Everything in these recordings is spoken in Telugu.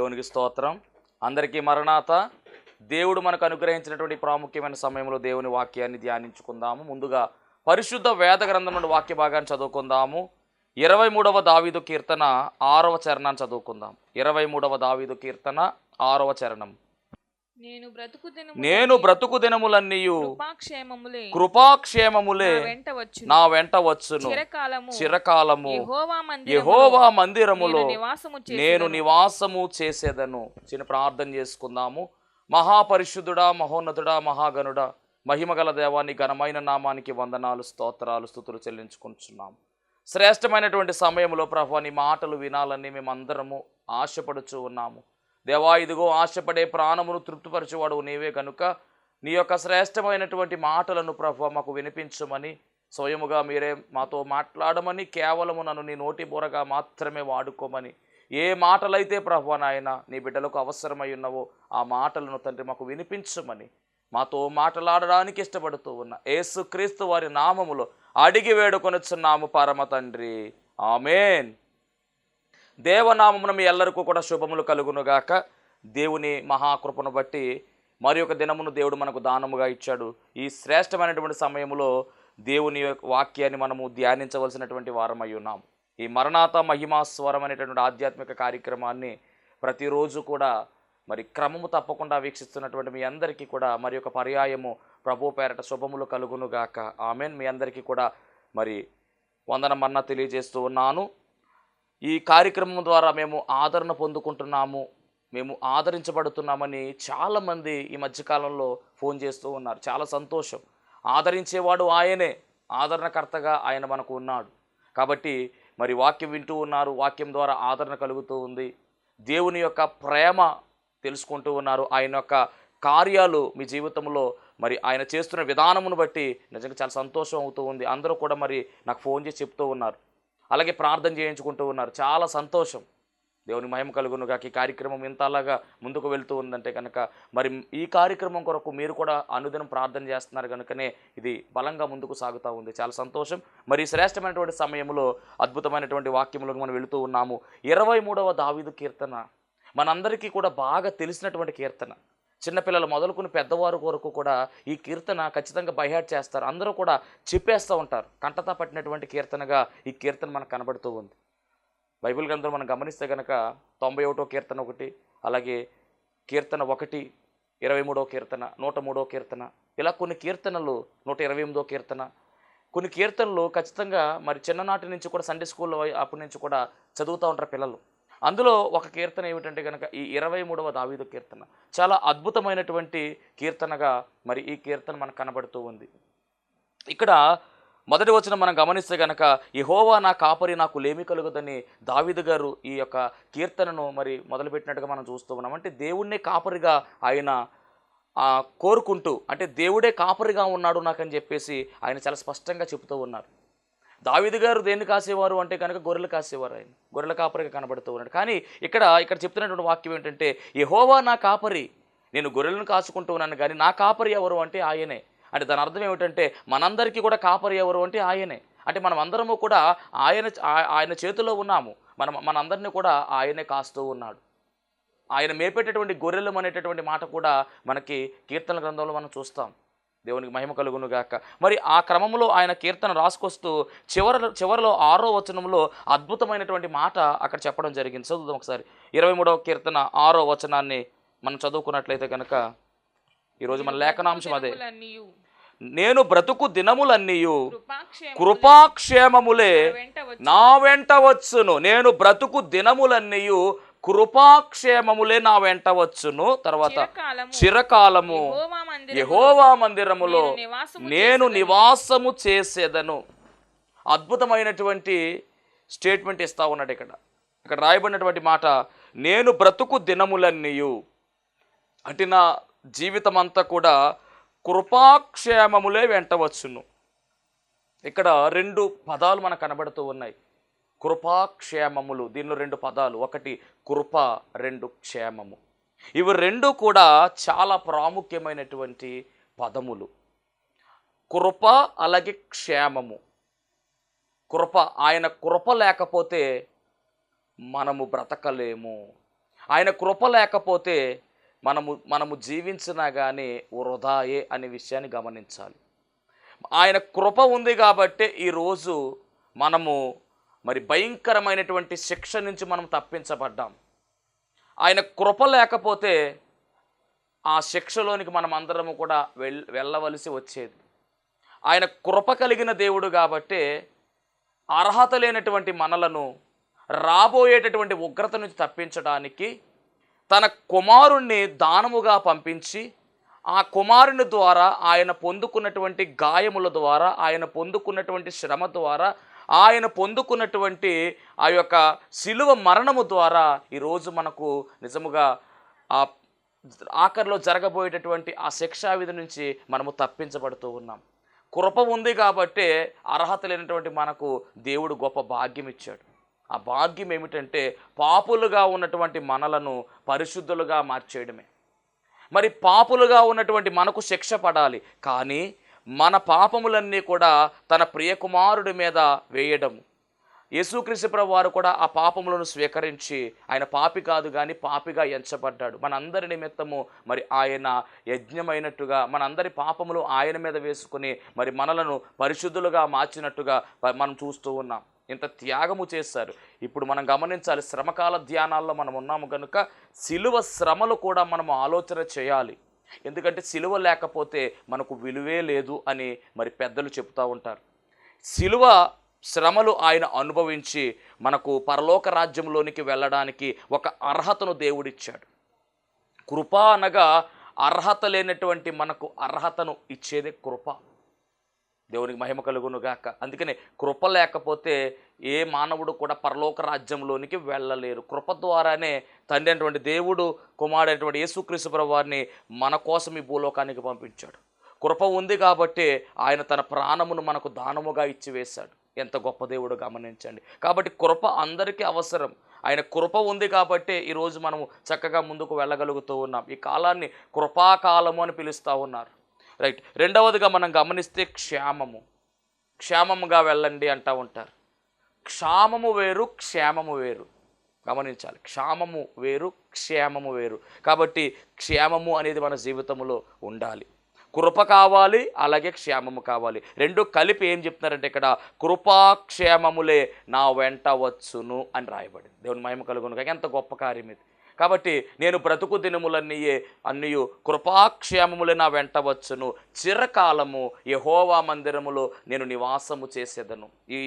దేవునికి స్తోత్రం. అందరికీ మరణాత. దేవుడు మనకు అనుగ్రహించినటువంటి ప్రాముఖ్యమైన సమయంలో దేవుని వాక్యాన్ని ధ్యానించుకుందాము. ముందుగా పరిశుద్ధ వేద గ్రంథం నుండి వాక్య భాగాన్ని చదువుకుందాము. 23వ దావీదు కీర్తన 6వ చరణాన్ని చదువుకుందాం. 23వ దావీదు కీర్తన 6వ చరణం. నేను బ్రతుకు దినములన్నీయు కృపాక్షేమములే నా వెంట వచ్చును. చిరకాలము యెహోవా మందిరములో నేను నివాసము చేసేదను. చిన్న ప్రార్థన చేసుకుందాము. మహాపరిశుద్ధుడా, మహోన్నతుడా, మహాగణుడా, మహిమగల దేవాన్ని ఘనమైన నామానికి వందనాలు, స్తోత్రాలు, స్తుతులు చెల్లించుకుంటున్నాము. శ్రేష్టమైనటువంటి సమయంలో ప్రభువా నీ మాటలు వినాలని మేమందరము ఆశపడుచూ ఉన్నాము. దేవా, ఇదిగో ఆశపడే ప్రాణమును తృప్తిపరచువాడు నీవే కనుక నీ యొక్క శ్రేష్టమైనటువంటి మాటలను ప్రభువా మాకు వినిపించమని, స్వయముగా మీరే మాతో మాట్లాడమని, కేవలము నన్ను నీ నోటి బోరగా మాత్రమే వాడుకోమని, ఏ మాటలైతే ప్రభువా నాయన నీ బిడ్డలకు అవసరమై ఉన్నవో ఆ మాటలను తండ్రి మాకు వినిపించమని మాతో మాట్లాడడానికి ఇష్టపడుతూ ఉన్న యేసుక్రీస్తు వారి నామములో అడిగి వేడుకొనుచున్నాము పరమ తండ్రి, ఆమేన్. దేవనామమున మీ ఎల్లరికూ కూడా శుభములు కలుగునుగాక. దేవుని మహాకృపను బట్టి మరి ఒక దినమును దేవుడు మనకు దానముగా ఇచ్చాడు. ఈ శ్రేష్టమైనటువంటి సమయంలో దేవుని వాక్యాన్ని మనము ధ్యానించవలసినటువంటి వారమై ఉన్నాం. ఈ మరణాత మహిమా స్వరం అనేటువంటి ఆధ్యాత్మిక కార్యక్రమాన్ని ప్రతిరోజు కూడా మరి క్రమము తప్పకుండా వీక్షిస్తున్నటువంటి మీ అందరికీ కూడా మరి ఒక పర్యాయము ప్రభు పేరట శుభములు కలుగునుగాక, ఆమెన్. మీ అందరికీ కూడా మరి వందనమన్నా తెలియజేస్తూ ఉన్నాను. ఈ కార్యక్రమం ద్వారా మేము ఆదరణ పొందుకుంటున్నాము, మేము ఆదరించబడుతున్నామని చాలామంది ఈ మధ్యకాలంలో ఫోన్ చేస్తూ ఉన్నారు. చాలా సంతోషం. ఆదరించేవాడు ఆయనే, ఆదరణకర్తగా ఆయన మనకు ఉన్నాడు. కాబట్టి మరి వాక్యం వింటూ ఉన్నారు, వాక్యం ద్వారా ఆదరణ కలుగుతూ ఉంది, దేవుని యొక్క ప్రేమ తెలుసుకుంటూ ఉన్నారు, ఆయన యొక్క కార్యాలు మీ జీవితంలో మరి ఆయన చేస్తున్న విధానమును బట్టి నిజంగా చాలా సంతోషం అవుతూ ఉంది. అందరూ కూడా మరి నాకు ఫోన్ చేసి చెప్తూ ఉన్నారు, అలాగే ప్రార్థన చేయించుకుంటూ ఉన్నారు. చాలా సంతోషం. దేవుని మహిమ కలుగునుగా. ఈ కార్యక్రమం ఇంత అలాగా ముందుకు వెళ్తూ ఉందంటే కనుక మరి ఈ కార్యక్రమం కొరకు మీరు కూడా అనుదినం ప్రార్థన చేస్తున్నారు కనుకనే ఇది బలంగా ముందుకు సాగుతూ ఉంది. చాలా సంతోషం. మరి శ్రేష్టమైనటువంటి సమయంలో అద్భుతమైనటువంటి వాక్యములకు మనం వెళుతూ ఉన్నాము. 23వ దావీదు కీర్తన మనందరికీ కూడా బాగా తెలిసినటువంటి కీర్తన. చిన్నపిల్లలు మొదలుకుని పెద్దవారు కొరకు కూడా ఈ కీర్తన ఖచ్చితంగా బైహార్ట్ చేస్తారు. అందరూ కూడా చెప్పేస్తూ ఉంటారు. కంటతా పట్టినటువంటి కీర్తనగా ఈ కీర్తన మనకు కనబడుతూ ఉంది. బైబిల్ గ్రంథం మనం గమనిస్తే కనుక 91వ కీర్తన ఒకటి, అలాగే కీర్తన 1, 23వ కీర్తన, 103వ కీర్తన, ఇలా కొన్ని కీర్తనలు, 128వ కీర్తన, కొన్ని కీర్తనలు ఖచ్చితంగా మరి చిన్ననాటి నుంచి కూడా సండే స్కూల్లో అప్పటి నుంచి కూడా చదువుతూ ఉంటారు పిల్లలు. అందులో ఒక కీర్తన ఏమిటంటే కనుక ఈ 23వ దావీదు కీర్తన చాలా అద్భుతమైనటువంటి కీర్తనగా మరి ఈ కీర్తన మనకు కనబడుతూ ఉంది. ఇక్కడ మొదటి వచనం మనం గమనిస్తే కనుక యెహోవా నా కాపరి, నాకు లేమి కలుగుదని దావీదు గారు ఈ యొక్క కీర్తనను మరి మొదలుపెట్టినట్టుగా మనం చూస్తూ ఉన్నాం. అంటే దేవుణ్ణే కాపరిగా ఆయన కోరుకుంటూ, అంటే దేవుడే కాపరిగా ఉన్నాడు నాకని చెప్పేసి ఆయన చాలా స్పష్టంగా చెబుతూ ఉన్నారు. దావీదు గారు దేన్ని కాసేవారు అంటే కనుక గొర్రెలు కాసేవారు. ఆయన గొర్రెల కాపరిగా కనబడుతూ ఉన్నాడు. కానీ ఇక్కడ చెప్తున్నటువంటి వాక్యం ఏంటంటే యెహోవా నా కాపరి, నేను గొర్రెలను కాచుకుంటూ ఉన్నాను, కానీ నా కాపరి ఎవరు అంటే ఆయనే. అంటే దాని అర్థం ఏమిటంటే మనందరికీ కూడా కాపరి ఎవరు అంటే ఆయనే. అంటే మనం అందరము కూడా ఆయన చేతిలో ఉన్నాము. మనందరినీ కూడా ఆయనే కాస్తూ ఉన్నాడు. ఆయన మేపేటటువంటి గొర్రెలు అనేటటువంటి మాట కూడా మనకి కీర్తన గ్రంథంలో మనం చూస్తాం. దేవునికి మహిమ కలుగునుగాక. మరి ఆ క్రమంలో ఆయన కీర్తన రాసుకొస్తూ చివరిలో 6వ వచనంలో అద్భుతమైనటువంటి మాట అక్కడ చెప్పడం జరిగింది. చదువుదాం ఒకసారి. 23వ కీర్తన 6వ వచనాన్ని మనం చదువుకున్నట్లయితే కనుక ఈరోజు మన లేఖనాంశం అదే. నేను బ్రతుకు దినములన్నీయు కృపాక్షేమములే నా వెంట వచ్చును. నేను బ్రతుకు దినములన్నీయు కృపాక్షేమములే నా వెంట వచ్చును. తర్వాత చిరకాలము యెహోవా మందిరములో నేను నివాసము చేసేదను. అద్భుతమైనటువంటి స్టేట్మెంట్ ఇస్తా ఉన్నాడు ఇక్కడ రాయబడినటువంటి మాట, నేను బ్రతుకు దినములన్నీయు అంటే నా జీవితం అంతా కూడా కృపాక్షేమములే వెంట వచ్చును. ఇక్కడ 2 పదాలు మనకు కనబడుతూ ఉన్నాయి. కృపాక్షేమములు, దీనిలో 2 పదాలు, ఒకటి కృప, 2 క్షేమము. ఇవి 2 కూడా చాలా ప్రాముఖ్యమైనటువంటి పదములు. కృప అలాగే క్షేమము. కృప, ఆయన కృప లేకపోతే మనము బ్రతకలేము. ఆయన కృప లేకపోతే మనము జీవించినా కానీ వృధాయే అనే విషయాన్ని గమనించాలి. ఆయన కృప ఉంది కాబట్టి ఈరోజు మనము మరి భయంకరమైనటువంటి శిక్ష నుంచి మనం తప్పించబడ్డాం. ఆయన కృప లేకపోతే ఆ శిక్షలోనికి మనం అందరము కూడా వెళ్ళవలసి వచ్చేది. ఆయన కృప కలిగిన దేవుడు కాబట్టి అర్హత లేనటువంటి మనలను రాబోయేటటువంటి ఉగ్రత నుంచి తప్పించడానికి తన కుమారుణ్ణి దానముగా పంపించి, ఆ కుమారుని ద్వారా ఆయన పొందుకున్నటువంటి గాయముల ద్వారా, ఆయన పొందుకున్నటువంటి శ్రమ ద్వారా, ఆయన పొందుకున్నటువంటి ఆ యొక్క శిలువ మరణము ద్వారా ఈరోజు మనకు నిజముగా ఆ ఆఖరిలో జరగబోయేటటువంటి ఆ శిక్షావిధి నుంచి మనము తప్పించబడుతూ ఉన్నాం. కృప ఉంది కాబట్టి అర్హత లేనటువంటి మనకు దేవుడు గొప్ప భాగ్యం ఇచ్చాడు. ఆ భాగ్యం ఏమిటంటే పాపులుగా ఉన్నటువంటి మనలను పరిశుద్ధులుగా మార్చేయడమే. మరి పాపులుగా ఉన్నటువంటి మనకు శిక్ష పడాలి, కానీ మన పాపములన్నీ కూడా తన ప్రియకుమారుడి మీద వేయడము. యేసుక్రీస్తు ప్రభువు వారు కూడా ఆ పాపములను స్వీకరించి ఆయన పాపి కాదు కానీ పాపిగా ఎంచబడ్డాడు. మనందరి నిమిత్తము మరి ఆయన యజ్ఞమైనట్టుగా మనందరి పాపములు ఆయన మీద వేసుకుని మరి మనలను పరిశుద్ధులుగా మార్చినట్టుగా మనం చూస్తూ ఉన్నాం. ఇంత త్యాగము చేశారు. ఇప్పుడు మనం గమనించాలి, శ్రమకాల ధ్యానాల్లో మనం ఉన్నాము కనుక సిలువ శ్రమలు కూడా మనము ఆలోచన చేయాలి. ఎందుకంటే సిలువ లేకపోతే మనకు విలువే లేదు అని మరి పెద్దలు చెప్తూ ఉంటారు. సిలువ శ్రమలు ఆయన అనుభవించి మనకు పరలోక రాజ్యంలోనికి వెళ్ళడానికి ఒక అర్హతను దేవుడిచ్చాడు. కృప అనగా అర్హత లేనటువంటి మనకు అర్హతను ఇచ్చేదే కృప. దేవునికి మహిమ కలుగును గాక. అందుకనే కృప లేకపోతే ఏ మానవుడు కూడా పరలోక రాజ్యంలోనికి వెళ్ళలేరు. కృప ద్వారానే తండ్రి అయినటువంటి దేవుడు కుమారుడైనటువంటి యేసుక్రీస్తు ప్రభువారిని మన కోసం ఈ భూలోకానికి పంపించాడు. కృప ఉంది కాబట్టి ఆయన తన ప్రాణమును మనకు దానముగా ఇచ్చివేశాడు. ఎంత గొప్ప దేవుడు గమనించండి. కాబట్టి కృప అందరికీ అవసరం. ఆయన కృప ఉంది కాబట్టి ఈరోజు మనము చక్కగా ముందుకు వెళ్ళగలుగుతూ ఉన్నాం. ఈ కాలాన్ని కృపాకాలము అని పిలుస్తూ ఉన్నారు. రైట్. రెండవదిగా మనం గమనిస్తే క్షేమముగా వెళ్ళండి అంటూ ఉంటారు. క్షామము వేరు, క్షేమము వేరు. గమనించాలి, క్షామము వేరు, క్షేమము వేరు. కాబట్టి క్షేమము అనేది మన జీవితంలో ఉండాలి. కృప కావాలి, అలాగే క్షేమము కావాలి. రెండు కలిపి ఏం చెప్తున్నారంటే ఇక్కడ కృపాక్షేమములే నా వెంట వచ్చును అని రాయబడింది. దేవుని మహిమ కలుగును. ఎంత గొప్ప కార్యం ఇది. కాబట్టి నేను బ్రతుకు దినములన్నీయు కృపాక్షేమములే నా వెంట వచ్చును, చిరకాలము యెహోవా మందిరములో నేను నివాసము చేసేదను. ఈ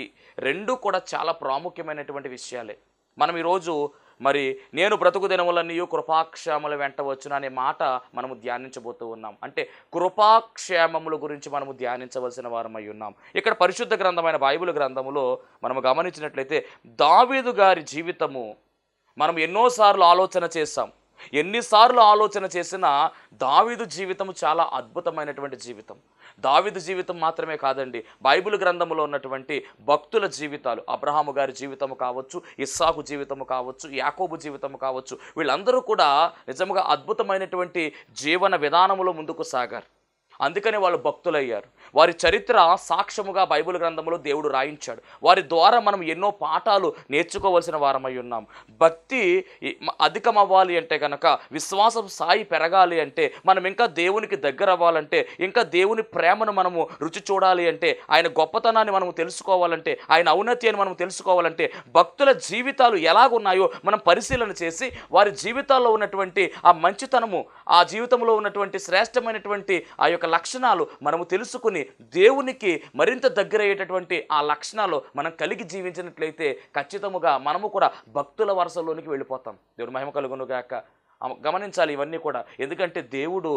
రెండు కూడా చాలా ప్రాముఖ్యమైనటువంటి విషయాలే. మనం ఈరోజు మరి నేను బ్రతుకు దినములన్నీయు కృపాక్షేమముల వెంట వచ్చును అనే మాట మనము ధ్యానించబోతూ ఉన్నాం. అంటే కృపాక్షేమముల గురించి మనము ధ్యానించవలసిన వారమై ఉన్నాం. ఇక్కడ పరిశుద్ధ గ్రంథమైన బైబిల్ గ్రంథములో మనము గమనించినట్లయితే దావీదు గారి జీవితము మనం ఎన్నోసార్లు ఆలోచన చేస్తాం. ఎన్నిసార్లు ఆలోచన చేసినా దావీదు జీవితం చాలా అద్భుతమైనటువంటి జీవితం. దావీదు జీవితం మాత్రమే కాదండి, బైబిల్ గ్రంథంలో ఉన్నటువంటి భక్తుల జీవితాలు, అబ్రహాము గారి జీవితము కావచ్చు, ఇస్సాకు జీవితము కావచ్చు, యాకోబు జీవితము కావచ్చు, వీళ్ళందరూ కూడా నిజంగా అద్భుతమైనటువంటి జీవన విధానములో ముందుకు సాగారు. అందుకని వాళ్ళు భక్తులయ్యారు. వారి చరిత్ర సాక్ష్యముగా బైబిల్ గ్రంథంలో దేవుడు రాయించాడు. వారి ద్వారా మనం ఎన్నో పాఠాలు నేర్చుకోవాల్సిన వారమై ఉన్నాం. భక్తి అధికమవ్వాలి అంటే కనుక, విశ్వాసం స్థాయి పెరగాలి అంటే, మనం ఇంకా దేవునికి దగ్గర అవ్వాలంటే, ఇంకా దేవుని ప్రేమను మనము రుచి చూడాలి అంటే, ఆయన గొప్పతనాన్ని మనము తెలుసుకోవాలంటే, ఆయన ఔన్నత్యాన్ని మనం తెలుసుకోవాలంటే, భక్తుల జీవితాలు ఎలాగున్నాయో మనం పరిశీలన చేసి వారి జీవితాల్లో ఉన్నటువంటి ఆ మంచితనము, ఆ జీవితంలో ఉన్నటువంటి శ్రేష్టమైనటువంటి ఆ యొక్క లక్షణాలు మనము తెలుసుకుని దేవునికి మరింత దగ్గర అయ్యేటటువంటి ఆ లక్షణాలు మనం కలిగి జీవించినట్లయితే ఖచ్చితముగా మనము కూడా భక్తుల వరుసలోనికి వెళ్ళిపోతాం. దేవుని మహిమ కలుగును గాక. గమనించాలి ఇవన్నీ కూడా. ఎందుకంటే దేవుడు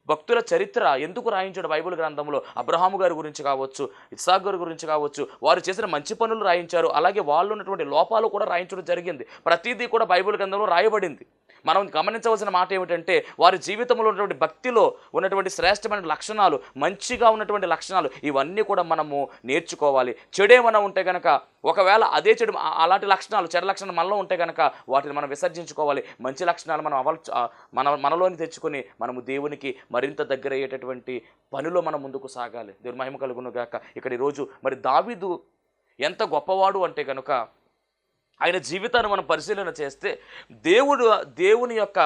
భక్తుల చరిత్ర ఎందుకు రాయించాడు బైబిల్ గ్రంథంలో? అబ్రహాము గారి గురించి కావచ్చు, ఇస్సాకు గారి గురించి కావచ్చు, వారు చేసిన మంచి పనులు రాయించారు. అలాగే వాళ్ళు ఉన్నటువంటి లోపాలు కూడా రాయించడం జరిగింది. ప్రతిదీ కూడా బైబిల్ గ్రంథంలో రాయబడింది. మనం గమనించవలసిన మాట ఏమిటంటే, వారి జీవితంలో ఉన్నటువంటి భక్తిలో ఉన్నటువంటి శ్రేష్టమైన లక్షణాలు, మంచిగా ఉన్నటువంటి లక్షణాలు, ఇవన్నీ కూడా మనము నేర్చుకోవాలి. చెడేమన్నా ఉంటే కనుక, ఒకవేళ అదే చెడు అలాంటి లక్షణాలు, చెడు లక్షణాలు మనలో ఉంటే కనుక వాటిని మనం విసర్జించుకోవాలి. మంచి లక్షణాలు మనం మనలోని తెచ్చుకొని మనము దేవునికి మరింత దగ్గర అయ్యేటటువంటి పనిలో మనం ముందుకు సాగాలి. దేవుని మహిమ కలుగును గాక. ఇక్కడ ఈరోజు మరి దావీదు ఎంత గొప్పవాడు అంటే కనుక, ఆయన జీవితాన్ని మనం పరిశీలన చేస్తే దేవుని యొక్క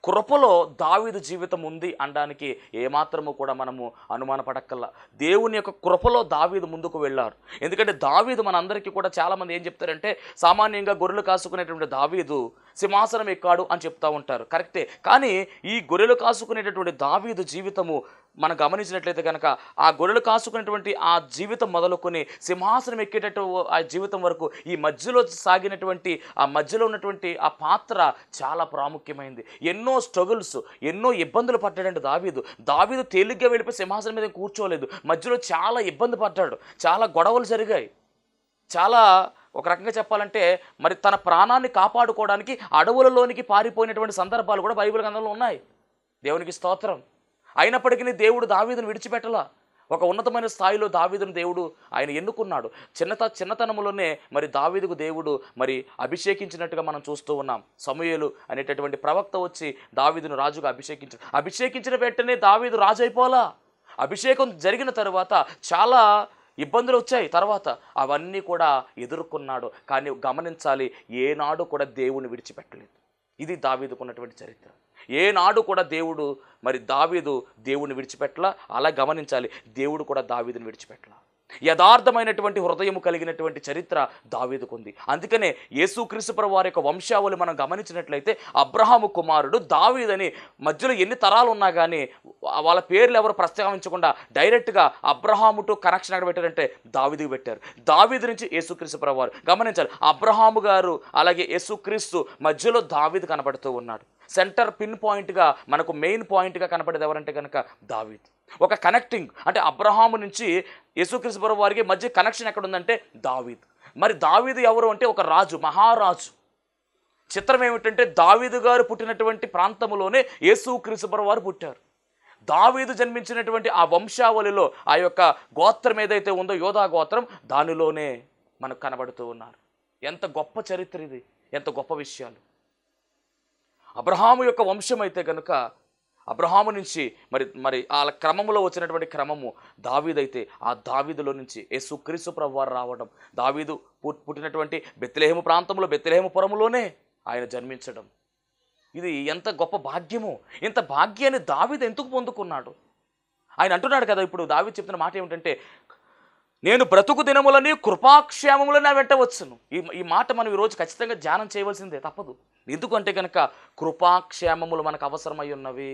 కృపలో దావీదు జీవితం ఉంది అనడానికి ఏమాత్రము కూడా మనము అనుమానపడక్కల్లా. దేవుని యొక్క కృపలో దావీదు ముందుకు వెళ్ళారు. ఎందుకంటే దావీదు మనందరికీ కూడా చాలామంది ఏం చెప్తారంటే, సామాన్యంగా గొర్రెలు కాసుకునేటువంటి దావీదు సింహాసనం ఎక్కాడు అని చెప్తూ ఉంటారు. కరెక్టే. కానీ ఈ గొర్రెలు కాసుకునేటటువంటి దావీదు జీవితము మనం గమనించినట్లయితే కనుక, ఆ గొర్రెలు కాసుకునేటువంటి ఆ జీవితం మొదలుకొని సింహాసనం ఎక్కేటట్టు ఆ జీవితం వరకు ఈ మధ్యలో సాగినటువంటి ఆ మధ్యలో ఉన్నటువంటి ఆ పాత్ర చాలా ప్రాముఖ్యమైంది. ఎన్నో స్ట్రగుల్స్, ఎన్నో ఇబ్బందులు పడ్డాడండి దావీదు తేలిగ్గా వెళ్ళిపోయి సింహాసనం మీద కూర్చోలేదు. మధ్యలో చాలా ఇబ్బంది పడ్డాడు, చాలా గొడవలు జరిగాయి. చాలా ఒక రకంగా చెప్పాలంటే మరి తన ప్రాణాన్ని కాపాడుకోవడానికి అడవులలోనికి పారిపోయినటువంటి సందర్భాలు కూడా బైబిల్ గ్రంథంలో ఉన్నాయి. దేవునికి స్తోత్రం. అయినప్పటికీ దేవుడు దావీదును విడిచిపెట్టలా. ఒక ఉన్నతమైన స్థాయిలో దావీదును దేవుడు ఆయన ఎన్నుకున్నాడు. చిన్నతనంలోనే మరి దావీదుకు దేవుడు మరి అభిషేకించినట్టుగా మనం చూస్తూ ఉన్నాం. సమూయేలు అనేటటువంటి ప్రవక్త వచ్చి దావీదును రాజుగా అభిషేకించిన వెంటనే దావీదు రాజు అయిపోలా. అభిషేకం జరిగిన తర్వాత చాలా ఇబ్బందులు వచ్చాయి. తర్వాత అవన్నీ కూడా ఎదుర్కొన్నాడు. కానీ గమనించాలి, ఏనాడు కూడా దేవుని విడిచిపెట్టలేదు. ఇది దావీదుకున్నటువంటి చరిత్ర. ఏనాడు కూడా దావీదు దేవుని విడిచిపెట్టలా. అలా గమనించాలి, దేవుడు కూడా దావీదుని విడిచిపెట్టలా. యథార్థమైనటువంటి హృదయం కలిగినటువంటి చరిత్ర దావీదుకుంది. అందుకనే యేసుక్రీస్తు ప్రభువు వారి యొక్క వంశావళి మనం గమనించినట్లయితే అబ్రహాము కుమారుడు దావీదని మధ్యలో ఎన్ని తరాలు ఉన్నా కానీ వాళ్ళ పేర్లు ఎవరు ప్రస్తావించకుండా డైరెక్ట్గా అబ్రహాముతో కనెక్షన్ ఎక్కడ పెట్టారంటే దావీదుకు పెట్టారు. దావీదు నుంచి యేసుక్రీస్తు ప్రభువు వారు. గమనించాలి, అబ్రహాము గారు అలాగే యేసుక్రీస్తు మధ్యలో దావీదు కనబడుతూ ఉన్నాడు. సెంటర్ పిన్ పాయింట్గా మనకు మెయిన్ పాయింట్గా కనపడేది ఎవరంటే కనుక దావీదు. ఒక కనెక్టింగ్ అంటే అబ్రహాము నుంచి యేసుక్రీస్తు ప్రభువు వారికి మధ్య కనెక్షన్ ఎక్కడుందంటే దావీదు. మరి దావీదు ఎవరు అంటే ఒక రాజు, మహారాజు. చిత్రం ఏమిటంటే దావీదు గారు పుట్టినటువంటి ప్రాంతంలోనే యేసుక్రీస్తు ప్రభువు వారు పుట్టారు. దావీదు జన్మించినటువంటి ఆ వంశావళిలో ఆ యొక్క గోత్రం ఏదైతే ఉందో యోధా గోత్రం, దానిలోనే మనకు కనబడుతూ ఉన్నారు. ఎంత గొప్ప చరిత్ర ఇది, ఎంత గొప్ప విషయాలు. అబ్రహాము యొక్క వంశం అయితే కనుక అబ్రహాము నుంచి మరి ఆ క్రమంలో వచ్చినటువంటి క్రమము దావీదైతే ఆ దావీదులో నుంచి యేసుక్రీస్తు ప్రభువారు రావడం, దావీదు పుట్టినటువంటి బెత్లెహేము ప్రాంతంలో బెత్లెహేము పురములోనే ఆయన జన్మించడం, ఇది ఎంత గొప్ప భాగ్యము. ఇంత భాగ్యాన్ని దావీదు ఎందుకు పొందుకున్నాడు? ఆయన అంటున్నాడు కదా, ఇప్పుడు దావీదు చెప్తున్న మాట ఏమిటంటే, నేను బ్రతుకు దినములని కృపాక్షేమములు నా వెంట వచ్చును. ఈ మాట మనం ఈరోజు ఖచ్చితంగా ధ్యానం చేయవలసిందే, తప్పదు. ఎందుకంటే కనుక కృపాక్షేమములు మనకు అవసరమై ఉన్నవి.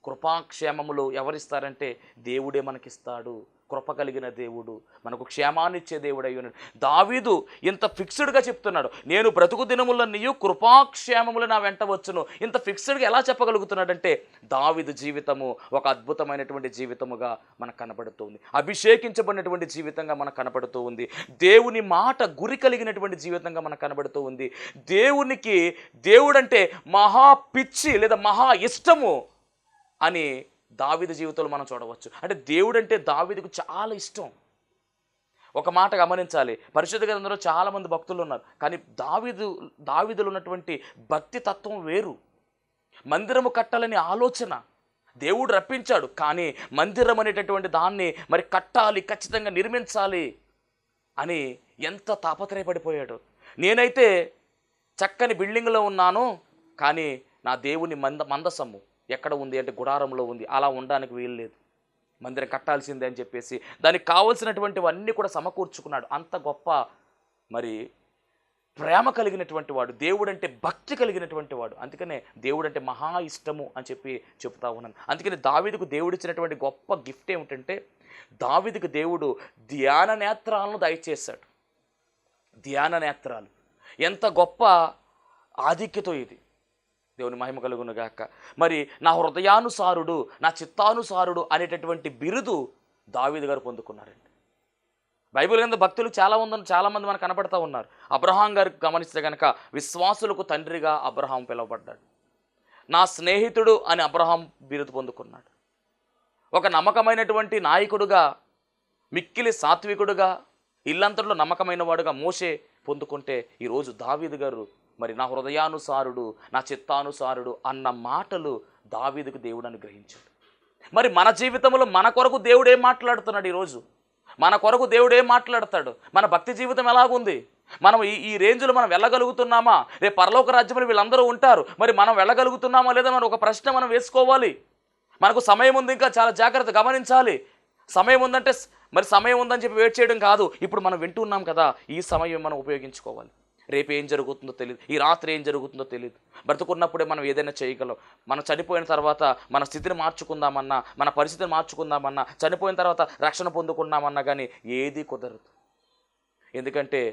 కృపాక్షేమములు ఎవరిస్తారంటే దేవుడే మనకిస్తాడు. కృప కలిగిన దేవుడు, మనకు క్షేమాన్ని ఇచ్చే దేవుడు అయ్యి ఉన్నాడు. దావీదు ఇంత ఫిక్స్డ్గా చెప్తున్నాడు, నేను బ్రతుకు దినములన్నీయు కృపాక్షేమములు నా వెంట వచ్చును. ఇంత ఫిక్స్డ్గా ఎలా చెప్పగలుగుతున్నాడంటే దావీదు జీవితము ఒక అద్భుతమైనటువంటి జీవితముగా మనకు కనపడుతూ ఉంది. అభిషేకించబడినటువంటి జీవితంగా మనకు కనపడుతూ ఉంది. దేవుని మాట గురి కలిగినటువంటి జీవితంగా మనకు కనబడుతూ ఉంది. దేవుడంటే మహా పిచ్చి లేదా మహా ఇష్టము అని దావీదు జీవితంలో మనం చూడవచ్చు. అంటే దేవుడు అంటే దావీదుకు చాలా ఇష్టం. ఒక మాట గమనించాలి, పరిశుద్ధ గ్రంథంలో చాలామంది భక్తులు ఉన్నారు, కానీ దావీదులో ఉన్నటువంటి భక్తి తత్వం వేరు. మందిరము కట్టాలని ఆలోచన దేవుడు రప్పించాడు, కానీ మందిరం అనేటటువంటి దాన్ని మరి కట్టాలి, ఖచ్చితంగా నిర్మించాలి అని ఎంత తాపత్రయపడిపోయాడు. నేనైతే చక్కని బిల్డింగ్లో ఉన్నాను, కానీ నా దేవుని మందసము ఎక్కడ ఉంది అంటే గుడారంలో ఉంది. అలా ఉండడానికి వీలు లేదు, మందిరం కట్టాల్సిందే అని చెప్పేసి దానికి కావలసినటువంటివన్నీ కూడా సమకూర్చుకున్నాడు. అంత గొప్ప మరి ప్రేమ కలిగినటువంటి వాడు, దేవుడంటే భక్తి కలిగినటువంటి వాడు. అందుకనే దేవుడంటే మహా ఇష్టము అని చెప్తా ఉన్నాను. అందుకని దావీదుకు దేవుడిచ్చినటువంటి గొప్ప గిఫ్ట్ ఏమిటంటే, దావీదుకు దేవుడు ధ్యాన నేత్రాలను దయచేశాడు. ధ్యాన నేత్రాలు ఎంత గొప్ప ఆధిక్యతో ఇది. దేవుని మహిమ కలుగును గాక. మరి నా హృదయానుసారుడు, నా చిత్తానుసారుడు అనేటటువంటి బిరుదు దావీదు గారు పొందుకున్నారండి. బైబిల్ కింద భక్తులు చాలామంది మనకు కనపడతా ఉన్నారు. అబ్రహాం గారికి గమనిస్తే కనుక విశ్వాసులకు తండ్రిగా అబ్రహాం పిలువబడ్డాడు. నా స్నేహితుడు అని అబ్రహాం బిరుదు పొందుకున్నాడు. ఒక నమ్మకమైనటువంటి నాయకుడుగా, మిక్కిలి సాత్వికుడుగా, ఇల్లంతట్లో నమ్మకమైన వాడుగా మోషే పొందుకుంటే, ఈరోజు దావీదు గారు మరి నా హృదయానుసారుడు, నా చిత్తానుసారుడు అన్న మాటలు దావీదుకు దేవుడు అనుగ్రహించాడు. మరి మన జీవితంలో మన కొరకు దేవుడు ఏం మాట్లాడుతున్నాడు? ఈరోజు మన కొరకు దేవుడు ఏం మాట్లాడతాడు? మన భక్తి జీవితం ఎలాగుంది? మనం ఈ రేంజ్లో మనం వెళ్ళగలుగుతున్నామా? రేపు పరలోక రాజ్యంలో వీళ్ళందరూ ఉంటారు, మరి మనం వెళ్ళగలుగుతున్నామా లేదా మనం ఒక ప్రశ్న మనం వేసుకోవాలి. మనకు సమయం ఉంది, ఇంకా చాలా జాగ్రత్త గమనించాలి. సమయం ఉందంటే మరి సమయం ఉందని చెప్పి వెయిట్ చేయడం కాదు. ఇప్పుడు మనం వింటున్నాం కదా, ఈ సమయం మనం ఉపయోగించుకోవాలి. రేపు ఏం జరుగుతుందో తెలియదు, ఈ రాత్రి ఏం జరుగుతుందో తెలియదు. బ్రతుకున్నప్పుడే మనం ఏదైనా చేయగలం. మనం చనిపోయిన తర్వాత మన స్థితిని మార్చుకుందామన్నా, మన పరిస్థితిని మార్చుకుందామన్నా, చనిపోయిన తర్వాత రక్షణ పొందుకున్నామన్నా కానీ ఏది కుదరదు. ఎందుకంటే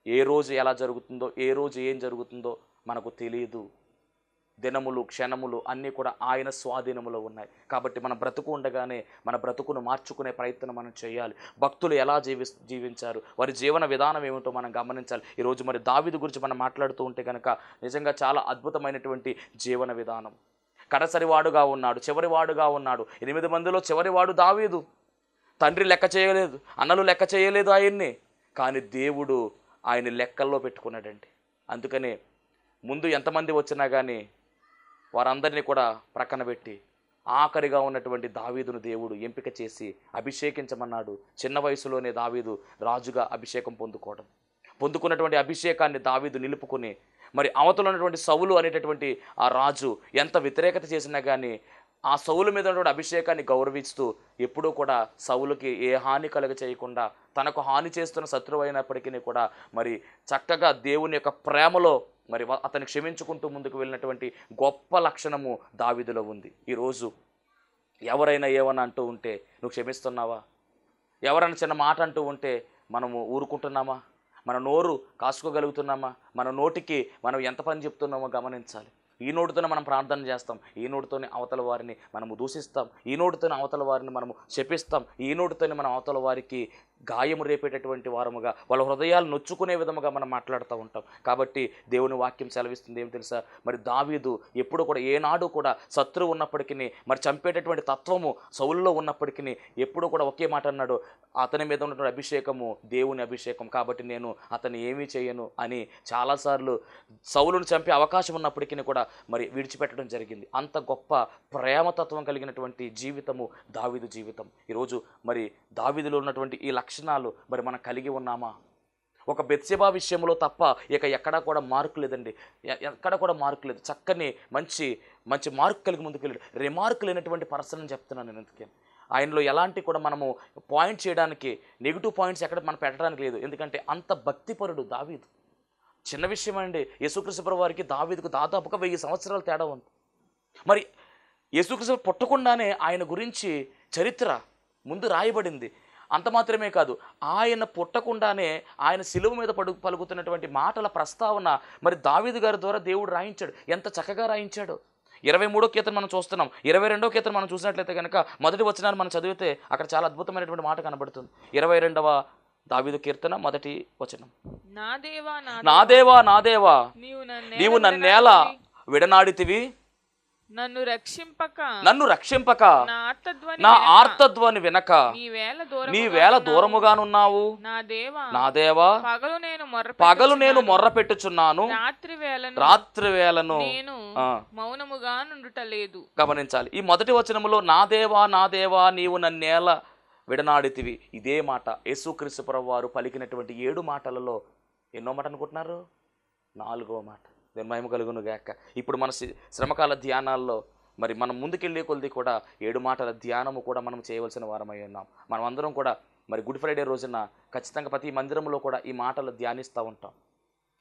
ఏ రోజు ఎలా జరుగుతుందో, ఏ రోజు ఏం జరుగుతుందో మనకు తెలియదు. దినములు క్షణములు అన్నీ కూడా ఆయన స్వాధీనములో ఉన్నాయి. కాబట్టి మన బ్రతుకు ఉండగానే మన బ్రతుకును మార్చుకునే ప్రయత్నం మనం చేయాలి. భక్తులు ఎలా జీవించారు, వారి జీవన విధానం ఏమిటో మనం గమనించాలి. ఈరోజు మరి దావీదు గురించి మనం మాట్లాడుతూ ఉంటే కనుక నిజంగా చాలా అద్భుతమైనటువంటి జీవన విధానం. కడసరివాడుగా ఉన్నాడు, చివరివాడుగా ఉన్నాడు. 8 మందిలో చివరివాడు దావీదు. తండ్రి లెక్క చేయలేదు, అన్నలు లెక్క చేయలేదు ఆయన్ని, కానీ దేవుడు ఆయన లెక్కల్లో పెట్టుకున్నాడండి. అందుకనే ముందు ఎంతమంది వచ్చినా కానీ వారందరినీ కూడా ప్రక్కన పెట్టి ఆఖరిగా ఉన్నటువంటి దావీదును దేవుడు ఎంపిక చేసి అభిషేకించమన్నాడు. చిన్న వయసులోనే దావీదు రాజుగా అభిషేకం పొందుకున్నటువంటి అభిషేకాన్ని దావీదు నిలుపుకుని మరి అవతల ఉన్నటువంటి సౌలు అనేటటువంటి ఆ రాజు ఎంత వ్యతిరేకత చేసినా కానీ ఆ సౌలు మీద ఉన్నటువంటి అభిషేకాన్ని గౌరవిస్తూ ఎప్పుడూ కూడా సౌలుకి ఏ హాని కలుగ చేయకుండా, తనకు హాని చేస్తున్న శత్రువు అయినప్పటికీ కూడా మరి చక్కగా దేవుని యొక్క ప్రేమలో మరి అతన్ని క్షమించుకుంటూ ముందుకు వెళ్ళినటువంటి గొప్ప లక్షణము దావీదులో ఉంది. ఈరోజు ఎవరైనా ఏమన్నా అంటూ ఉంటే నువ్వు క్షమిస్తున్నావా? ఎవరైనా చిన్న మాట అంటూ ఉంటే మనము ఊరుకుంటున్నామా? మన నోరు కాసుకోగలుగుతున్నామా? మన నోటికి మనం ఎంత పని చెప్తున్నామో గమనించాలి. ఈ నోటితోనే మనం ప్రార్థన చేస్తాం, ఈ నోటితోనే అవతల వారిని మనము దూషిస్తాం, ఈ నోటితోనే అవతల వారిని మనము శపిస్తాం, ఈ నోటితోనే మనం అవతల వారికి గాయము రేపేటటువంటి వారముగా, వాళ్ళ హృదయాలు నొచ్చుకునే విధముగా మనం మాట్లాడుతూ ఉంటాం. కాబట్టి దేవుని వాక్యం సెలవిస్తుంది ఏం తెలుసా? మరి దావీదు ఎప్పుడు కూడా ఏనాడు కూడా శత్రువు ఉన్నప్పటికీ, మరి చంపేటటువంటి తత్వము సౌలులో ఉన్నప్పటికీ ఎప్పుడు కూడా ఒకే మాట అన్నాడు, అతని మీద ఉన్నటువంటి అభిషేకము దేవుని అభిషేకం, కాబట్టి నేను అతన్ని ఏమీ చేయను అని చాలాసార్లు సౌలును చంపే అవకాశం ఉన్నప్పటికీ కూడా మరి విడిచిపెట్టడం జరిగింది. అంత గొప్ప ప్రేమతత్వం కలిగినటువంటి జీవితము దావీదు జీవితం. ఈరోజు మరి దావీదులో ఉన్నటువంటి ఈ లక్షణాలు మరి మనం కలిగి ఉన్నామా? ఒక బెత్షెబా విషయంలో తప్ప ఇక ఎక్కడా కూడా మార్కు లేదండి, ఎక్కడ కూడా మార్కు లేదు. చక్కని మంచి మంచి మార్కు కలిగి ముందుకు వెళ్ళాడు. రిమార్క్ లేనటువంటి పర్సన్ అని చెప్తున్నాను నేను. ఎందుకే ఆయనలో ఎలాంటి కూడా మనము పాయింట్ చేయడానికి, నెగిటివ్ పాయింట్స్ ఎక్కడ మనం పెట్టడానికి లేదు. ఎందుకంటే అంత భక్తిపరుడు దావీదు. చిన్న విషయం అండి, యేసుక్రీస్తు ప్రభువు వారికి దావీదుకు దాదాపుగా 1000 సంవత్సరాల తేడా ఉంది. మరి యేసుక్రీస్తు పుట్టకుండానే ఆయన గురించి చరిత్ర ముందు రాయబడింది. అంత మాత్రమే కాదు, ఆయన పుట్టకుండానే ఆయన శిలువ మీద పలుకుతున్నటువంటి మాటల ప్రస్తావన మరి దావీదు గారి ద్వారా దేవుడు రాయించాడు. ఎంత చక్కగా రాయించాడు. 23వ కీర్తన మనం చూస్తున్నాం, 22వ కీర్తన మనం చూసినట్లయితే కనుక మొదటి వచనాన్ని మనం చదివితే అక్కడ చాలా అద్భుతమైనటువంటి మాట కనబడుతుంది. 22వ దావీదు కీర్తన మొదటి వచనం, నా దేవా నా దేవా నీవు నన్నేలా విడనాడితివి, నన్ను రక్షింపక నా ఆర్తధ్వని వినక నీవేళ దూరముగానున్నావు. నా దేవా పగలు నేను మొర్ర పెట్టుచున్నాను, రాత్రి వేళను మౌనముగా నుండుటలేదు. గమనించాలి, ఈ మొదటి వచనములో నా దేవా నీవు నన్నేలా విడనాడితివి, ఇదే మాట యేసుక్రీస్తు ప్రభువు వారు పలికినటువంటి 7 మాటలలో ఎన్నో మాట అనుకుంటున్నారు? 4వ మాట. నేను మహిమ కలుగును గాక. ఇప్పుడు మన శ్రమకాల ధ్యానాల్లో మరి మనం ముందుకెళ్ళే కొలది కూడా 7 మాటల ధ్యానము కూడా మనం చేయవలసిన వారమై ఉన్నాం. మనం అందరం కూడా మరి గుడ్ ఫ్రైడే రోజున ఖచ్చితంగా ప్రతి మందిరంలో కూడా ఈ మాటలు ధ్యానిస్తూ ఉంటాం.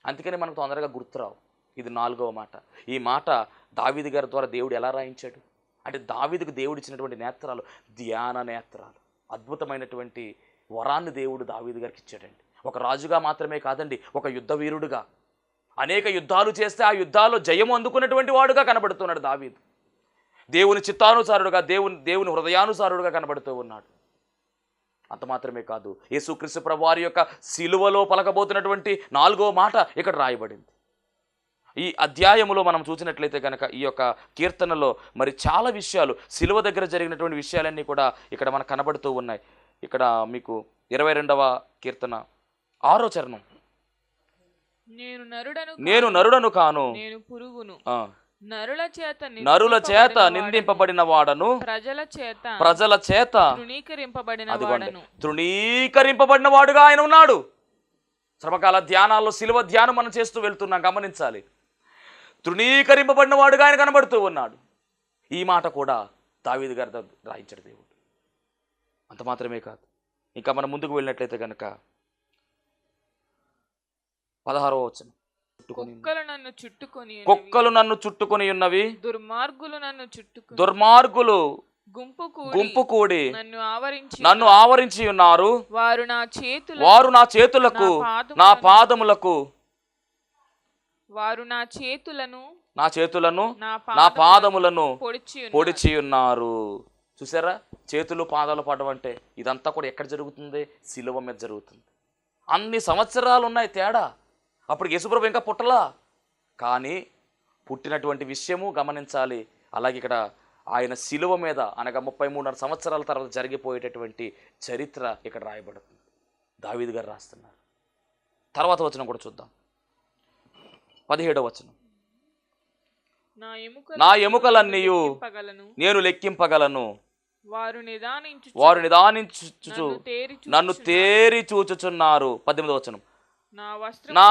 అందుకని మనకు తొందరగా గుర్తురావు. ఇది 4వ మాట. ఈ మాట దావీదు గారి ద్వారా దేవుడు ఎలా రాయించాడు అంటే, దావీదుకు దేవుడు ఇచ్చినటువంటి నేత్రాలు ధ్యాన నేత్రాలు. అద్భుతమైనటువంటి వరాన్ని దేవుడు దావీదు గారికి ఇచ్చాడండి. ఒక రాజుగా మాత్రమే కాదండి, ఒక యుద్ధ వీరుడుగా అనేక యుద్ధాలు చేస్తే ఆ యుద్ధాల్లో జయము అందుకున్నటువంటి వాడుగా కనబడుతున్నాడు దావీదు. దేవుని చిత్తానుసారుడుగా, దేవుని హృదయానుసారుడుగా కనబడుతూ ఉన్నాడు. అంత మాత్రమే కాదు, యేసుక్రీస్తు ప్రభువు వారి యొక్క సిలువలో పలకబోతున్నటువంటి 4వ మాట ఇక్కడ రాయబడింది. ఈ అధ్యాయములో మనం చూసినట్లయితే కనుక ఈ యొక్క కీర్తనలో మరి చాలా విషయాలు, సిలువ దగ్గర జరిగినటువంటి విషయాలన్నీ కూడా ఇక్కడ మనకు కనబడుతూ ఉన్నాయి. ఇక్కడ మీకు 22వ కీర్తన 6వ చరణం, నేను నరుడను కాను, నరుల చేత నిందింపబడిన వాడను, ప్రజల చేత తృణీకరింపబడిన వాడుగా ఆయన ఉన్నాడు. శ్రమకాల ధ్యానాల్లో శిలువ ధ్యానం మనం చేస్తూ వెళ్తున్నాం, గమనించాలి. తృణీకరింపబడిన వాడుగా ఆయన కనబడుతూ ఉన్నాడు. ఈ మాట కూడా దావీదు గారి రాయించాడు దేవుడు. అంత మాత్రమే కాదు, ఇంకా మనం ముందుకు వెళ్ళినట్లయితే కనుక 16వ వచనం, కుక్కలు నన్ను చుట్టుకొని ఉన్నవి, దుర్మార్గులు గుంపు కూడి నన్ను ఆవరించి ఉన్నారు. వారు నా చేతులకు నా పాదములకు నా పాదములను పొడిచి ఉన్నారు. చూసారా, చేతులు పాదాలు పడడం అంటే ఇదంతా కూడా ఎక్కడ జరుగుతుంది? శిలువ మీద జరుగుతుంది. అన్ని సంవత్సరాలు ఉన్నాయి తేడా. అప్పుడు యేసుప్రభు ఇంకా పుట్టలా, కానీ పుట్టినటువంటి విషయము గమనించాలి. అలాగే ఇక్కడ ఆయన శిలువ మీద అనగా 33 సంవత్సరాల తర్వాత జరిగిపోయేటటువంటి చరిత్ర ఇక్కడ రాయబడుతుంది. దావీదు గారు రాస్తున్నారు. తర్వాత వచనం కూడా చూద్దాం, 17వ వచనం. నా ఎముకలన్నీయు నేను లెక్కింపగలను, వారు నిదానించు నన్ను తేరి చూచుచున్నారు. 18వ వచనం. నా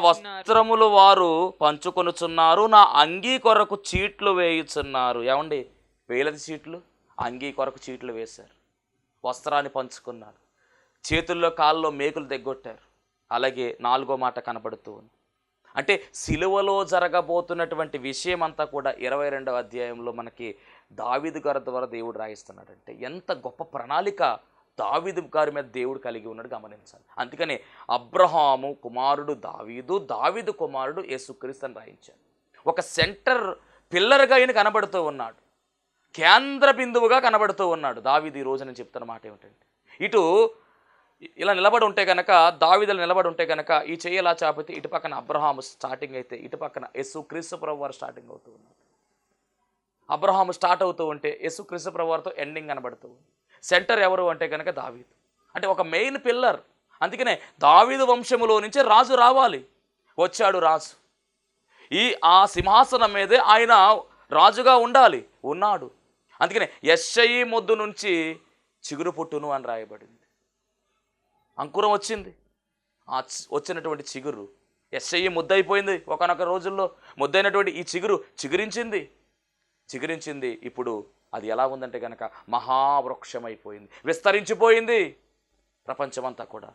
వస్త్రములు వారు పంచుకొనుచున్నారు, నా అంగీ కొరకు చీట్లు వేయుచున్నారు. ఏమండి, వేలది చీట్లు, అంగీ కొరకు చీట్లు వేశారు, వస్త్రాన్ని పంచుకున్నారు, చేతుల్లో కాళ్ళలో మేకులు తెగ్గొట్టారు. అలాగే 4వ మాట కనబడుతూ ఉంది. అంటే సిలువలో జరగబోతున్నటువంటి విషయం అంతా కూడా 22వ అధ్యాయంలో మనకి దావీదు గారి ద్వారా దేవుడు రాయిస్తున్నాడంటే ఎంత గొప్ప ప్రణాళిక దావీదు గారి మీద దేవుడు కలిగి ఉన్నాడు గమనించాలి. అందుకని అబ్రహాము కుమారుడు దావీదు, దావీదు కుమారుడు యేసుక్రీస్తు అని రాయించాడు. ఒక సెంటర్ పిల్లర్గా ఆయన కనబడుతూ ఉన్నాడు, కేంద్ర బిందువుగా కనబడుతూ ఉన్నాడు దావీదు. ఈ రోజు నేను చెప్తున్న మాట ఏమిటంటే, ఇటు ఇలా నిలబడి ఉంటే కనుక, దావీదులు నిలబడి ఉంటే కనుక ఈ చెయ్యి ఇలా చాపితే ఇటు పక్కన అబ్రహాము స్టార్టింగ్ అయితే ఇటు పక్కన యేసుక్రీస్తు ప్రభు వారు స్టార్టింగ్ అవుతూ ఉన్నారు. అబ్రహాము స్టార్ట్ అవుతూ ఉంటే యేసుక్రీస్తు ప్రభు వారితో ఎండింగ్ కనబడుతూ ఉంది. సెంటర్ ఎవరు అంటే కనుక దావీదు, అంటే ఒక మెయిన్ పిల్లర్. అందుకనే దావీదు వంశములో నుంచి రాజు రావాలి. వచ్చాడు రాజు, ఆ సింహాసనం మీదే ఆయన రాజుగా ఉండాలి, ఉన్నాడు. అందుకనే యెష్షయి మొద్దు నుంచి చిగురు పుట్టును అని రాయబడింది. అంకురం వచ్చింది, వచ్చినటువంటి చిగురు యెష్షయి ముద్దయిపోయింది. ఒకనొక రోజుల్లో ముద్దైనటువంటి ఈ చిగురు చిగురించింది. ఇప్పుడు అది ఎలా ఉందంటే కనుక మహావృక్షమైపోయింది, విస్తరించిపోయింది ప్రపంచమంతా కూడా.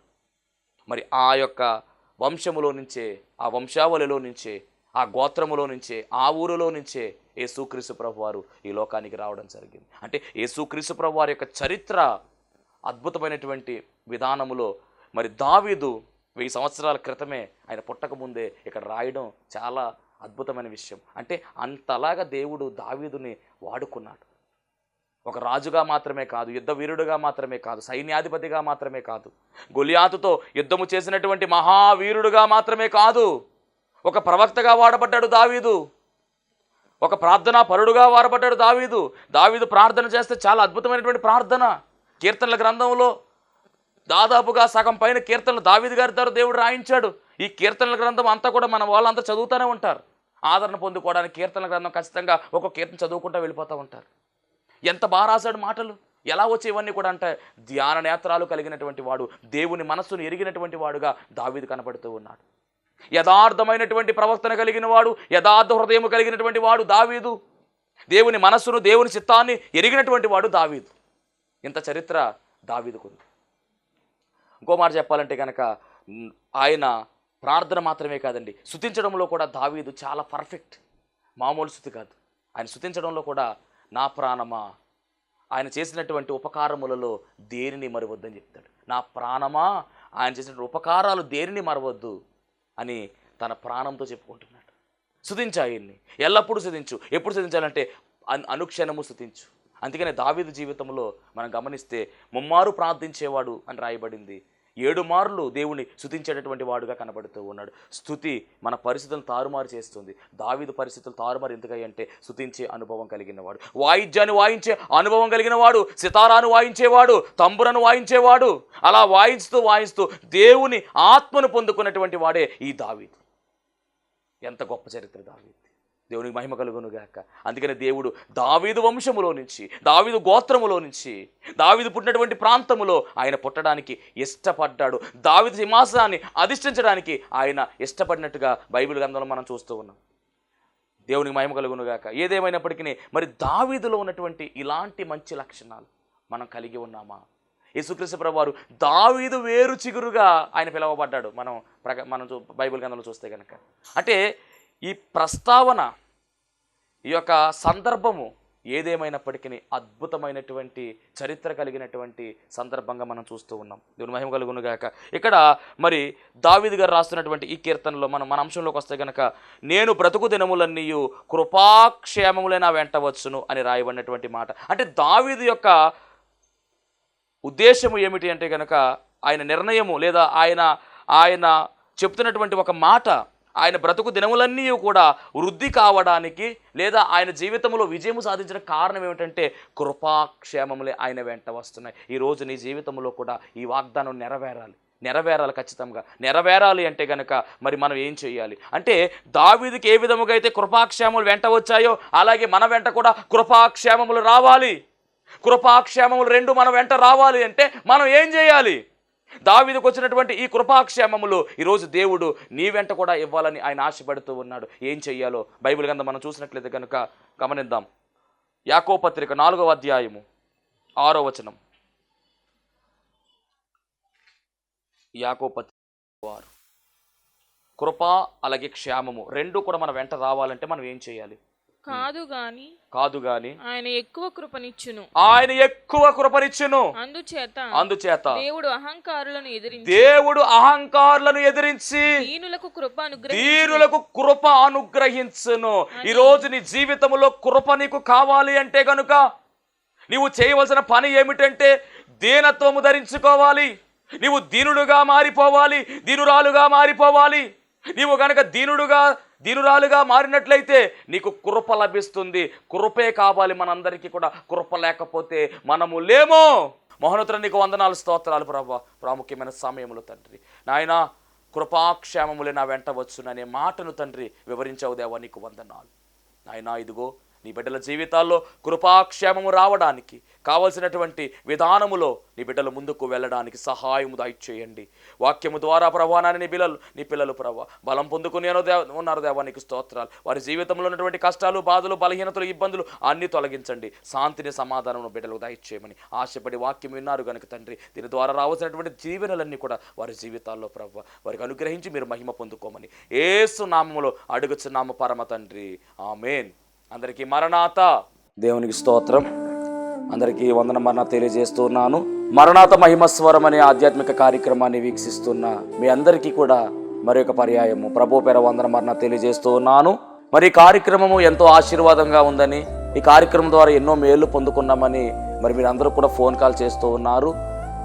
మరి ఆ యొక్క వంశములో నుంచే, ఆ వంశావళిలో నుంచే, ఆ గోత్రములో నుంచే, ఆ ఊరిలో నుంచే యేసుక్రీస్తు ప్రభు వారు ఈ లోకానికి రావడం జరిగింది. అంటే యేసుక్రీస్తు ప్రభు వారి యొక్క చరిత్ర అద్భుతమైనటువంటి విధానములో మరి దావీదు 1000 సంవత్సరాల క్రితమే, ఆయన పుట్టకముందే ఇక్కడ రాయడం చాలా అద్భుతమైన విషయం. అంటే అంతలాగా దేవుడు దావీదుని వాడుకున్నాడు. ఒక రాజుగా మాత్రమే కాదు, యుద్ధ వీరుడుగా మాత్రమే కాదు, సైన్యాధిపతిగా మాత్రమే కాదు, గొలియాతుతో యుద్ధము చేసినటువంటి మహావీరుడుగా మాత్రమే కాదు, ఒక ప్రవక్తగా వాడబడ్డాడు దావీదు, ఒక ప్రార్థనా పరుడుగా వాడబడ్డాడు దావీదు. దావీదు ప్రార్థన చేస్తే చాలా అద్భుతమైనటువంటి ప్రార్థన. కీర్తనల గ్రంథంలో దాదాపుగా సగం పైన కీర్తనలు దావీదు గారి ద్వారా దేవుడు రాయించాడు. ఈ కీర్తనల గ్రంథం అంతా కూడా మన వాళ్ళంతా చదువుతూనే ఉంటారు. ఆదరణ పొందుకోవడానికి కీర్తనల గ్రంథం ఖచ్చితంగా ఒక కీర్తన చదువుకుంటూ వెళ్ళిపోతూ ఉంటారు. ఎంత బాగా రాశాడు మాటలు, ఎలా వచ్చేవన్నీ కూడా అంటే ధ్యాన నేత్రాలు కలిగినటువంటి వాడు, దేవుని మనస్సును ఎరిగినటువంటి వాడుగా దావీదు కనబడుతూ ఉన్నాడు. యథార్థమైనటువంటి ప్రవర్తన కలిగిన వాడు, యథార్థ హృదయం కలిగినటువంటి వాడు దావీదు. దేవుని మనస్సును, దేవుని చిత్తాన్ని ఎరిగినటువంటి వాడు దావీదు. ఇంత చరిత్ర దావీదుకుంది. ఇంకో మాట చెప్పాలంటే కనుక ఆయన ప్రార్థన మాత్రమే కాదండి, స్తుతించడంలో కూడా దావీదు చాలా పర్ఫెక్ట్. మామూలు స్తుతి కాదు. ఆయన స్తుతించడంలో కూడా నా ప్రాణమా ఆయన చేసినటువంటి ఉపకారములలో దేనిని మరవద్దని చెప్తాడు. నా ప్రాణమా ఆయన చేసినటువంటి ఉపకారాలు దేనిని మరవద్దు అని తన ప్రాణంతో చెప్పుకుంటున్నాడు. స్తుతించు ఆయన్ని, ఎల్లప్పుడూ స్తుతించు. ఎప్పుడు స్తుతించాలంటే అనుక్షణము స్తుతించు. అందుకనే దావీదు జీవితంలో మనం గమనిస్తే 3 మారు ప్రార్థించేవాడు అని రాయబడింది. 7 మార్లు దేవుని స్తుతించేటటువంటి వాడుగా కనబడుతూ ఉన్నాడు. స్తుతి మన పరిస్థితులను తారుమారు చేస్తుంది. దావీదు పరిస్థితులు తారుమారు ఎందుకంటే స్తుతించే అనుభవం కలిగిన వాడు, వాయిద్యాన్ని వాయించే అనుభవం కలిగిన వాడు, సితారాను వాయించేవాడు, తంబురను వాయించేవాడు. అలా వాయిస్తూ దేవుని ఆత్మను పొందుకున్నటువంటి వాడే ఈ దావీదు. ఎంత గొప్ప చరిత్ర దావీదు. దేవునికి మహిమ కలుగును గాక. అందుకని దేవుడు దావీదు వంశములో నుంచి, దావీదు గోత్రములో నుంచి, దావీదు పుట్టినటువంటి ప్రాంతములో ఆయన పుట్టడానికి ఇష్టపడ్డాడు. దావీదు సింహాసనాన్ని అధిష్ఠించడానికి ఆయన ఇష్టపడినట్టుగా బైబిల్ గ్రంథంలో మనం చూస్తూ ఉన్నాం. దేవునికి మహిమ కలుగును గాక. ఏదేమైనప్పటికీ మరి దావీదులో ఉన్నటువంటి ఇలాంటి మంచి లక్షణాలు మనం కలిగి ఉన్నామా? యేసుక్రీస్తు ప్రభువారు దావీదు వేరు చిగురుగా ఆయన పిలువబడ్డాడు. మనం బైబిల్ గ్రంథంలో చూస్తే కనుక, అంటే ఈ ప్రస్తావన, ఈ యొక్క సందర్భము ఏదేమైనప్పటికీ అద్భుతమైనటువంటి చరిత్ర కలిగినటువంటి సందర్భంగా మనం చూస్తూ ఉన్నాం. దేవుని మహిమ కలుగును గాక. ఇక్కడ మరి దావీదు గారు రాస్తున్నటువంటి ఈ కీర్తనలో మన అంశంలోకి వస్తే కనుక, నేను బ్రతుకు దినములన్నీయు కృపాక్షేమములే నా వెంట వచ్చును అని రాయబడినటువంటి మాట. అంటే దావీదు యొక్క ఉద్దేశము ఏమిటి అంటే కనుక, ఆయన నిర్ణయము లేదా ఆయన చెప్తున్నటువంటి ఒక మాట, ఆయన బ్రతుకు దినములన్నీ కూడా వృద్ధి కావడానికి లేదా ఆయన జీవితంలో విజయము సాధించిన కారణం ఏమిటంటే కృపాక్షేమములే ఆయన వెంట వస్తున్నాయి. ఈరోజు నీ జీవితంలో కూడా ఈ వాగ్దానం నెరవేరాలి ఖచ్చితంగా. నెరవేరాలి అంటే కనుక మరి మనం ఏం చేయాలి అంటే, దావీదుకి ఏ విధముగా అయితే కృపాక్షేమములు వెంట వచ్చాయో అలాగే మన వెంట కూడా కృపాక్షేమములు రావాలి. కృపాక్షేమములు రెండు మన వెంట రావాలి అంటే మనం ఏం చేయాలి? దావీదుకు వచ్చినటువంటి ఈ కృపాక్షేమములు ఈరోజు దేవుడు నీ వెంట కూడా ఇవ్వాలని ఆయన ఆశపడుతూ ఉన్నాడు. ఏం చెయ్యాలో బైబిల్ గ్రంథం మనం చూసినట్లయితే కనుక గమనిద్దాం. యాకోబు పత్రిక 4వ అధ్యాయము 6వ వచనం. యాకోబు పత్రిక 6. కృప అలాగే క్షేమము రెండు కూడా మన వెంట రావాలంటే మనం ఏం చేయాలి? కాదు గాని ఆయన ఎక్కువ కృపనిచ్చును. అందుచేత దేవుడు అహంకారులను ఎదిరించి దీనులకు కృప అనుగ్రహించును. ఈ రోజు నీ జీవితంలో కృప నీకు కావాలి అంటే గనుక నీవు చేయవలసిన పని ఏమిటంటే దీనత్వము ధరించుకోవాలి. నీవు దీనుడుగా మారిపోవాలి, దీనురాలుగా మారిపోవాలి. నీవు గనక దీనురాలుగా మారినట్లయితే నీకు కృప లభిస్తుంది. కృపే కావాలి మనందరికీ కూడా. కృప లేకపోతే మనము లేమో. మహోన్నతుడా నీకు వందనాలు, స్తోత్రాలు ప్రభువా. ప్రాముఖ్యమైన సమయంలో తండ్రి నాయనా కృపాక్షేమములే నా వెంట వచ్చుననే మాటను తండ్రి వివరించావు దేవా, నీకు వందనాలు నాయనా. ఇదిగో నీ బిడ్డల జీవితాల్లో కృపాక్షేమము రావడానికి కావలసినటువంటి విధానములో నీ బిడ్డలు ముందుకు వెళ్ళడానికి సహాయము దయచేయండి. వాక్యము ద్వారా ప్రభా నీ పిల్లలు ప్రభా బలం పొందుకుని ఉన్నారు దేవా, నీకు స్తోత్రాలు. వారి జీవితంలో ఉన్నటువంటి కష్టాలు, బాధలు, బలహీనతలు, ఇబ్బందులు అన్నీ తొలగించండి. శాంతిని, సమాధానము బిడ్డలకు దయచేయమని ఆశపడి వాక్యం విన్నారు కనుక తండ్రి దీని ద్వారా రావాల్సినటువంటి జీవనలన్నీ కూడా వారి జీవితాల్లో ప్రభా వారికి అనుగ్రహించి మీరు మహిమ పొందుకోమని యేసు నామములో అడుగుచున్నాము పరమ తండ్రి, ఆమేన్. అందరికీ మరణాత. దేవునికి స్తోత్రం. అందరికీ వందన మరణాత తెలియజేస్తున్నాను. మరణాత మహిమస్వరం అనే ఆధ్యాత్మిక కార్యక్రమాన్ని వీక్షిస్తున్న మీ అందరికీ కూడా మరొక పర్యాయము ప్రభు పేర వందన మరణాత తెలియజేస్తూ ఉన్నాను. మరి ఈ కార్యక్రమము ఎంతో ఆశీర్వాదంగా ఉందని, ఈ కార్యక్రమం ద్వారా ఎన్నో మేళ్లు పొందుకున్నామని మరి మీరు అందరూ కూడా ఫోన్ కాల్ చేస్తూ ఉన్నారు.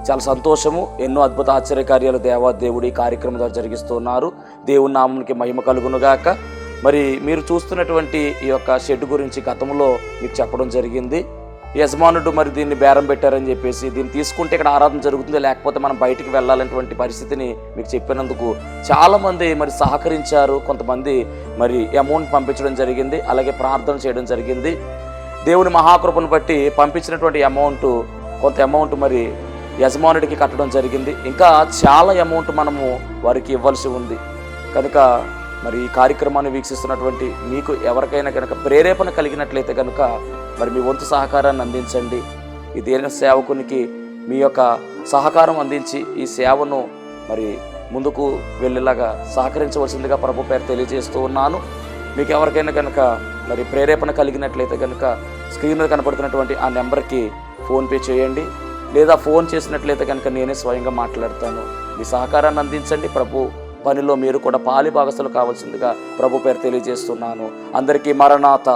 చాలా సంతోషము. ఎన్నో అద్భుత ఆశ్చర్యకార్యాలు దేవుడు ఈ కార్యక్రమం ద్వారా జరిగిస్తూ ఉన్నారు. దేవుని నామమునికి మహిమ కలుగునుగాక. మరి మీరు చూస్తున్నటువంటి ఈ యొక్క షెడ్ గురించి గతంలో మీకు చెప్పడం జరిగింది. యజమానుడు మరి దీన్ని బేరం పెట్టారని చెప్పేసి, దీన్ని తీసుకుంటే ఇక్కడ ఆరాధన జరుగుతుంది, లేకపోతే మనం బయటికి వెళ్ళాలనేటువంటి పరిస్థితిని మీకు చెప్పినందుకు చాలామంది మరి సహకరించారు. కొంతమంది మరి అమౌంట్ పంపించడం జరిగింది, అలాగే ప్రార్థన చేయడం జరిగింది. దేవుని మహాకృపను బట్టి పంపించినటువంటి కొంత అమౌంట్ మరి యజమానుడికి కట్టడం జరిగింది. ఇంకా చాలా అమౌంట్ మనము వారికి ఇవ్వాల్సి ఉంది. కనుక మరి ఈ కార్యక్రమాన్ని వీక్షిస్తున్నటువంటి మీకు ఎవరికైనా కనుక ప్రేరేపణ కలిగినట్లయితే కనుక మరి మీ వంతు సహకారాన్ని అందించండి. ఈ దీన సేవకునికి మీ యొక్క సహకారం అందించి ఈ సేవను మరి ముందుకు వెళ్ళేలాగా సహకరించవలసిందిగా ప్రభు పేరు తెలియజేస్తూ ఉన్నాను. మీకు ఎవరికైనా కనుక మరి ప్రేరేపణ కలిగినట్లయితే కనుక స్క్రీన్ మీద కనపడుతున్నటువంటి ఆ నెంబర్కి ఫోన్పే చేయండి, లేదా ఫోన్ చేసినట్లయితే కనుక నేనే స్వయంగా మాట్లాడతాను. మీ సహకారాన్ని అందించండి. ప్రభు పనిలో మీరు కూడా పాలి భాగస్తులు కావాల్సిందిగా ప్రభు పేరు తెలియజేస్తున్నాను. అందరికీ మరణాత.